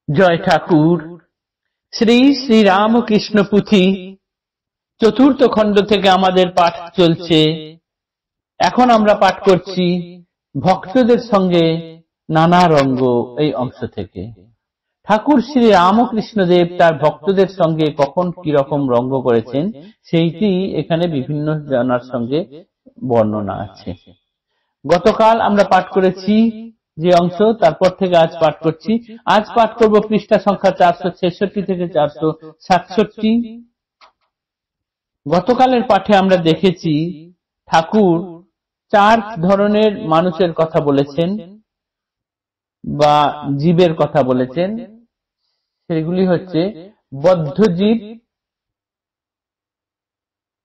জয় ঠাকুর। শ্রী শ্রী রামকৃষ্ণ পুঁথি চতুর্থ খণ্ড থেকে আমাদের পাঠ চলছে। এখন আমরা পাঠ করছি ভক্তদের সঙ্গে নানা রঙ্গ এই অংশ থেকে। ঠাকুর শ্রী রামকৃষ্ণ দেব তার ভক্তদের সঙ্গে কখন কি রকম রঙ্গ করেছেন সেইটি এখানে বিভিন্ন জনার সঙ্গে বর্ণনা আছে। গতকাল আমরা পাঠ করেছি যে অংশ, তারপর থেকে আজ পাঠ করছি। আজ পাঠ করব পৃষ্ঠা সংখ্যা 466 থেকে 467। গতকালের পাঠে আমরা দেখেছি ঠাকুর চার ধরনের মানুষের কথা বলেছেন বা জীবের কথা বলেছেন। সেগুলি হচ্ছে বদ্ধ জীব,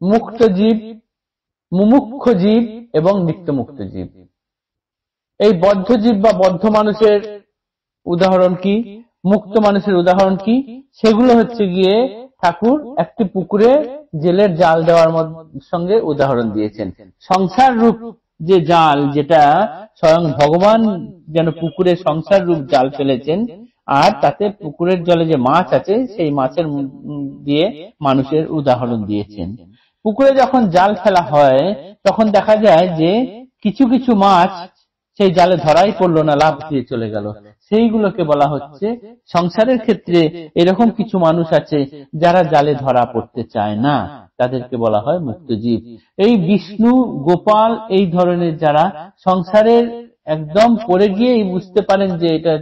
মুক্ত জীব, মুমুক্ষ জীব এবং নিত্যমুক্ত জীব। এই বদ্ধ জীব বা বদ্ধ মানুষের উদাহরণ কি, মুক্ত মানুষের উদাহরণ কি, সেগুলো হচ্ছে গিয়ে ঠাকুর একটি পুকুরে জেলের জাল দেওয়ার সঙ্গে উদাহরণ দিয়েছেন। সংসার রূপ যে জাল, যেটা স্বয়ং ভগবান যেন পুকুরে সংসার রূপ জাল ফেলেছেন, আর তাতে পুকুরের জলে যে মাছ আছে সেই মাছের দিয়ে মানুষের উদাহরণ দিয়েছেন। পুকুরে যখন জাল ফেলা হয় তখন দেখা যায় যে কিছু কিছু মাছ সেই জালে ধরাই পড়লো না, লাফ দিয়ে চলে গেল। সেইগুলোকে বলা হচ্ছে সংসারের ক্ষেত্রে এরকম কিছু মানুষ আছে যারা জালে ধরা পড়তে চায় না, তাদেরকে বলা হয় মুক্ত জীব। এই বিষ্ণু, গোপাল এই ধরনের যারা সংসারের একদম পড়ে গিয়েই বুঝতে পারেন যে এটা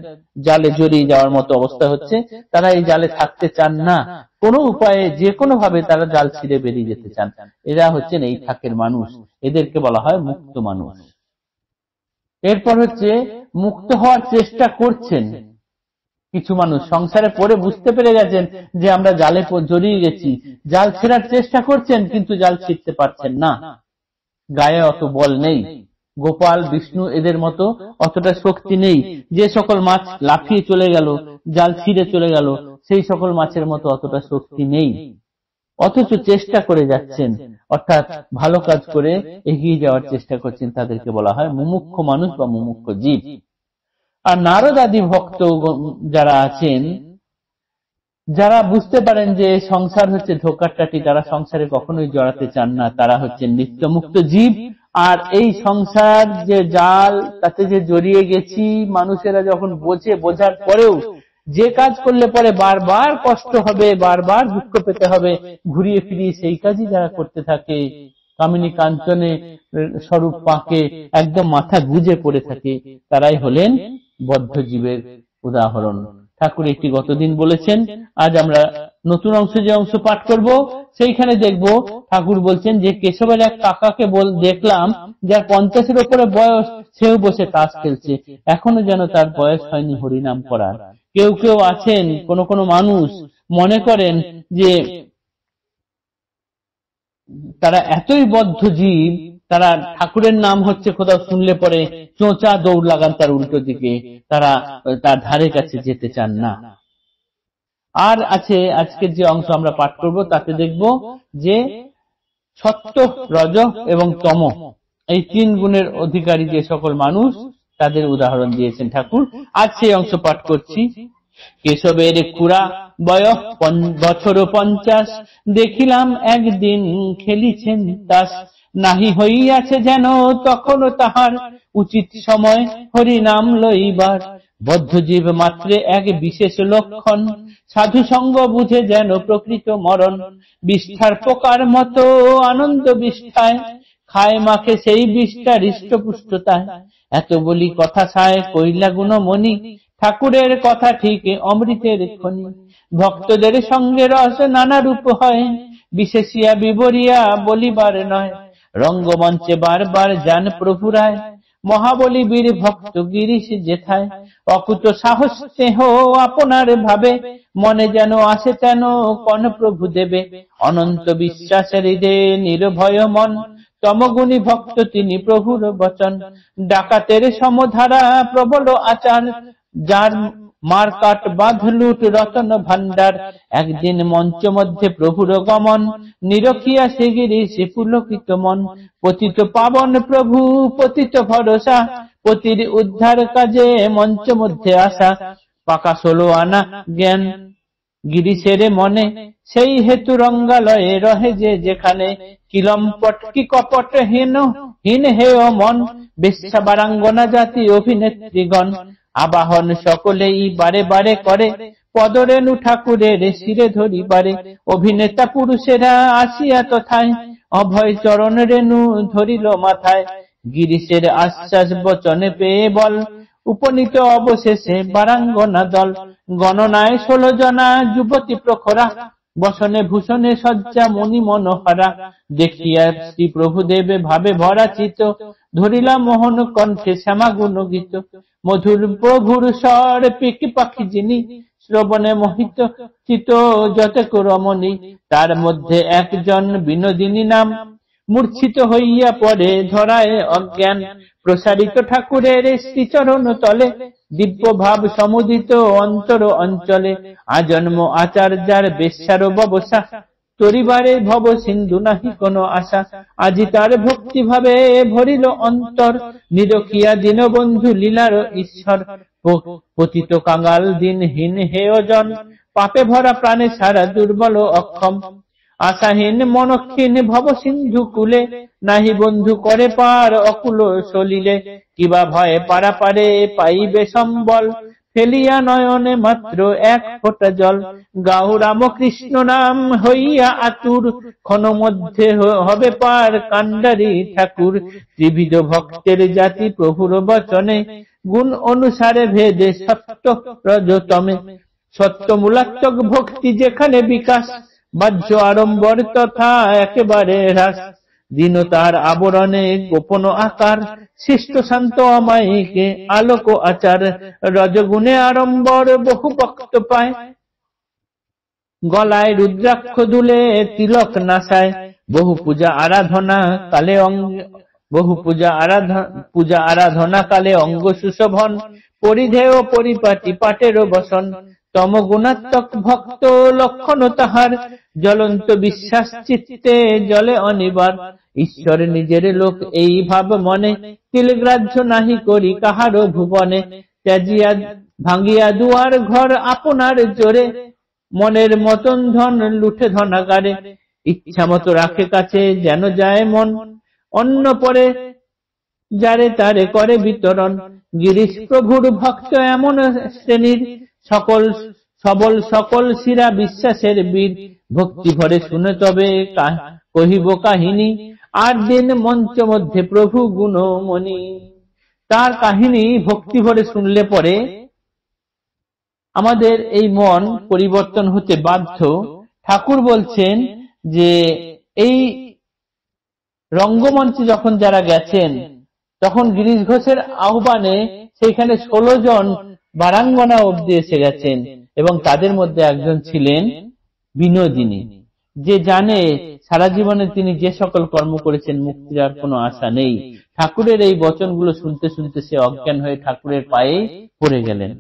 জালে জড়িয়ে যাওয়ার মতো অবস্থা হচ্ছে, তারা এই জালে থাকতে চান না, কোনো উপায়ে যে কোনো ভাবে তারা জাল ছিঁড়ে বেরিয়ে যেতে চান। এরা হচ্ছেন এই থাকের মানুষ, এদেরকে বলা হয় মুক্ত মানুষ। এরপর হচ্ছে মুক্ত হওয়ার চেষ্টা করছেন কিছু মানুষ, সংসারে পড়ে বুঝতে পেরে গেছেন যে আমরা জালে জড়িয়ে গেছি, জাল ছেড়ার চেষ্টা করছেন কিন্তু জাল ছিঁড়তে পারছেন না, গায়ে অত বল নেই। গোপাল, বিষ্ণু এদের মতো অতটা শক্তি নেই। যে সকল মাছ লাফিয়ে চলে গেল, জাল ছিঁড়ে চলে গেল, সেই সকল মাছের মতো অতটা শক্তি নেই, অথচ চেষ্টা করে যাচ্ছেন, অর্থাৎ ভালো কাজ করে এগিয়ে যাওয়ার চেষ্টা করছেন। তাদেরকে বলা হয় মুমুক্ষ মানুষ বা মুমুক্ষ জীব। আর নারদ আদি ভক্ত যারা আছেন, যারা বুঝতে পারেন যে সংসার হচ্ছে ধোঁকাটাটি, তারা সংসারে কখনোই জড়াতে চান না, তারা হচ্ছে নিত্যমুক্ত জীব। আর এই সংসার যে জাল, তাতে যে জড়িয়ে গেছি, মানুষেরা যখন বোঝার পরেও যে কাজ করলে পরে বারবার কষ্ট হবে, বারবার দুঃখ পেতে হবে, ঘুরিয়ে ফিরিয়ে সেই কাজই যারা করতে থাকে, কামিনী কাঞ্চনে স্বরূপ পাকে একদম মাথা গুজে পড়ে থাকে, তারাই হলেন বদ্ধ জীবের উদাহরণ। ঠাকুর একটি গতদিন বলেছেন। আজ আমরা নতুন অংশ যে অংশ পাঠ করব সেইখানে দেখব ঠাকুর বলছেন যে কেশবের এক কাকাকে দেখলাম যার 50-এর উপরে বয়স, সেও বসে তাস খেলছে, এখনো যেন তার বয়স হয়নি হরিনাম করার। কেউ কেউ আছেন, কোন কোন মানুষ মনে করেন যে তারা এতই বদ্ধ জীব, তারা ঠাকুরের নাম হচ্ছে কোথাও শুনলে পরে চোঁচা দৌড় লাগান তার উল্টো দিকে, তারা তার ধারে কাছে যেতে চান না। আর আছে আজকের যে অংশ আমরা পাঠ করব, তাতে দেখব যে সত্য, রজ এবং তম এই তিন গুণের অধিকারী যে সকল মানুষ, তাদের উদাহরণ দিয়েছেন ঠাকুর। আজ সেই অংশ পাঠ করছি। কেশবের খুড়া বয়স বছর 50, দেখিলাম একদিন খেলিছেন তাস, নাহি হইয়াছে যেন তখনও তাহার উচিত সময় হরিনাম লইবার। বদ্ধজীব মাত্রে এক বিশেষ লক্ষণ, সাধু সঙ্গ বুঝে যেন প্রকৃত মরণ। বিষ্ঠার পোকার মতো আনন্দ বিষ্ঠায়, খায় মাখে সেই বিষ্ঠা হৃষ্টপুষ্টতায়। এত বলি কথা সায় কইলা গুণমণি, ঠাকুরের কথা ঠিক অমৃতের খনি। ভক্তদের সঙ্গে রস নানা রূপ হয়, বিশেষিয়া বিবরিয়া বলিবার নয়। রঙ্গমঞ্চে বারবার যান প্রভুরায়, মহাবলী বীর ভক্ত গিরিশ যেথায়। অকুত সাহস স্নেহ আপনার ভাবে, মনে যেন আসে তেন কোন প্রভু দেবে। অনন্ত বিশ্বাসের হৃদয়ে নির্ভয় মন, তমগুণী ভক্ত তিনি প্রভুর বচন। ডাকাতের সমধারা প্রবল আচার, যার মারকাট বাঁধলুট রতন ভান্ডার। একদিন মঞ্চ মধ্যে প্রভুর গমন, নিরখিয়া সে গিরিশ পুলকিত মন। পতিত পাবন প্রভু পতিত ভরসা, পতির উদ্ধার কাজে মঞ্চ মধ্যে আসা। পাকা 16 আনা জ্ঞান গিরিশের মনে, সেই হেতু রঙ্গালয়ে রহে যে যেখানে। কিলম্পট কি কপট হীন হেয় মন, বেশ্যা বারাঙ্গনা জাতি অভিনেত্রীগণ। আবাহন সকলেই বারে বারে করে, পদরেণু ঠাকুরের শিরে ধরিবারে। অভিনেতা পুরুষেরা আসিয়া তথায়, অভয় চরণ রেণু ধরিল মাথায়। গিরিশের আশ্বাস বচনে পেয়ে বল, উপনীত অবশেষে বারাঙ্গনা দল। গণনায় 16 জনা যুবতী প্রখরা, বসনে ভূষণে সজ্জা মণি মনোহরা। দেখিয়া শ্রী প্রভুদেব ভাবে ভরা চিত, ধরিলা মোহন কণ্ঠে শ্যামা গুণ গীত। মধুর প্রভুর স্বর পিকি পাখি যিনি, শ্রবণে মোহিত চিত যতেক রমণী। তার মধ্যে একজন বিনোদিনী নাম, মূর্ছিত হইয়া পড়ে ধরায় অজ্ঞান। প্রসারিত ঠাকুরের শ্রীচরণ তলে, দিব্য ভাব সমুদিত অন্তর অঞ্চলে। আজন্ম আচার্যার বেশ্যার ব্যবসা, তরিবারে ভব সিন্ধু নাহি কোনো আশা। আজি তার ভক্তি ভাবে ভরিল অন্তর, নিরখিয়া দীনবন্ধু লীলার ঈশ্বর। পতিত কাঙাল দিনহীন হেয়জন, পাপে ভরা প্রাণে সারা দুর্বল অক্ষম। আশাহীন মনক্ষীণ ভব সিন্ধু কুলে, নাহি বন্ধু করে পার অকুল সলিলে। কিবা ভয়ে পারাপারে পাইবে সম্বল, ফেলিয়া নয়নে মাত্র এক ফোঁটা জল। গাও রামকৃষ্ণ নাম হইয়া আতুর, ক্ষণ মধ্যে হবে পার কান্ডারি ঠাকুর। ত্রিবিধ ভক্তের জাতি প্রভুর বচনে, গুণ অনুসারে ভেদে সত্য রজতমে। সত্য মূলাত্মক ভক্তি যেখানে বিকাশ, বাহ্য আড়ম্বর তথা একেবারে হ্রাস। দীনতার আবরণে গোপন আকার, শিষ্ট শান্ত অমায়িকে আলোক আচার। রজগুণে আড়ম্বর বহু ভক্ত পায়, গলায় রুদ্রাক্ষ দুলে তিলক নাসায়। বহু পূজা আরাধনা কালে অঙ্গ সুশোভন, পরিধেয় পরিপাটি পাটের বসন। তমগুণাত্মক ভক্ত লক্ষণ তাহার, জ্বলন্ত বিশ্বাস চিত্তে জলে অনিবার। ঈশ্বর নিজের লোক এই ভাব মনে, তিলগ্রাহ্য নাহি করি কাহারো ভুবনে। ত্যাজিয়া ভাঙ্গিয়া দুয়ার ঘর আপনার জোরে, মনের মতন ধন লুঠে ধনাগারে। ইচ্ছা মতো রাখে কাছে যেন যায় মন, অন্য পরে যারে তারে করে বিতরণ। গিরিশ প্রভুর ভক্ত এমন শ্রেণীর, সকল শিরা বিশ্বাসের বীর। ভক্তি ভরে শুনে তবে কহিব কাহিনী, 8 দিন মঞ্চ মধ্যে প্রভু গুণমণি। তার কাহিনী ভক্তি ভরে শুনলে পরে আমাদের এই মন পরিবর্তন হতে বাধ্য। ঠাকুর বলছেন যে এই রঙ্গমঞ্চে যখন যারা গেছেন, তখন গিরিশ ঘোষের আহ্বানে সেখানে 16 জন বারাঙ্গনা অবধি এসে গেছেন, এবং তাদের মধ্যে একজন ছিলেন বিনোদিনী, যে জানে সারা জীবনে তিনি যে সকল কর্ম করেছেন মুক্তির আর কোনো আশা নেই। ঠাকুরের এই বচনগুলো শুনতে শুনতে সে অজ্ঞান হয়ে ঠাকুরের পায়ে পড়ে গেলেন।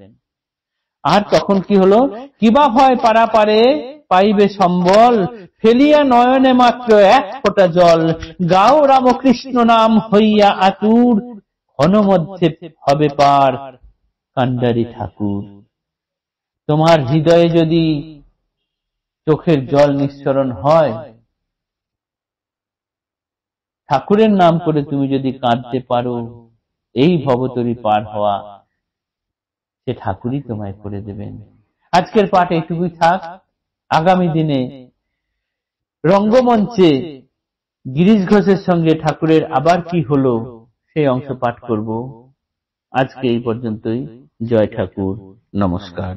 আর তখন কি হলো, কিবা ভয় পারাপারে পাইবে সম্বল, ফেলিয়া নয়নে মাত্র এক ফোঁটা জল। গাও রামকৃষ্ণ নাম হইয়া আতুর, ক্ষণ মধ্যে হবে পার কান্ডারি ঠাকুর। তোমার হৃদয়ে যদি চোখের জল নিঃসরণ হয়, ঠাকুরের নাম করে তুমি যদি কাঁদতে পারো, এই ভবতরী পার হওয়া সে ঠাকুরই তোমায় করে দেবেন। আজকের পাঠ এইটুকুই থাক। আগামী দিনে রঙ্গমঞ্চে গিরিশ ঘোষের সঙ্গে ঠাকুরের আবার কি হলো সেই অংশ পাঠ করব। আজকে এই পর্যন্তই। জয় ঠাকুর, নমস্কার।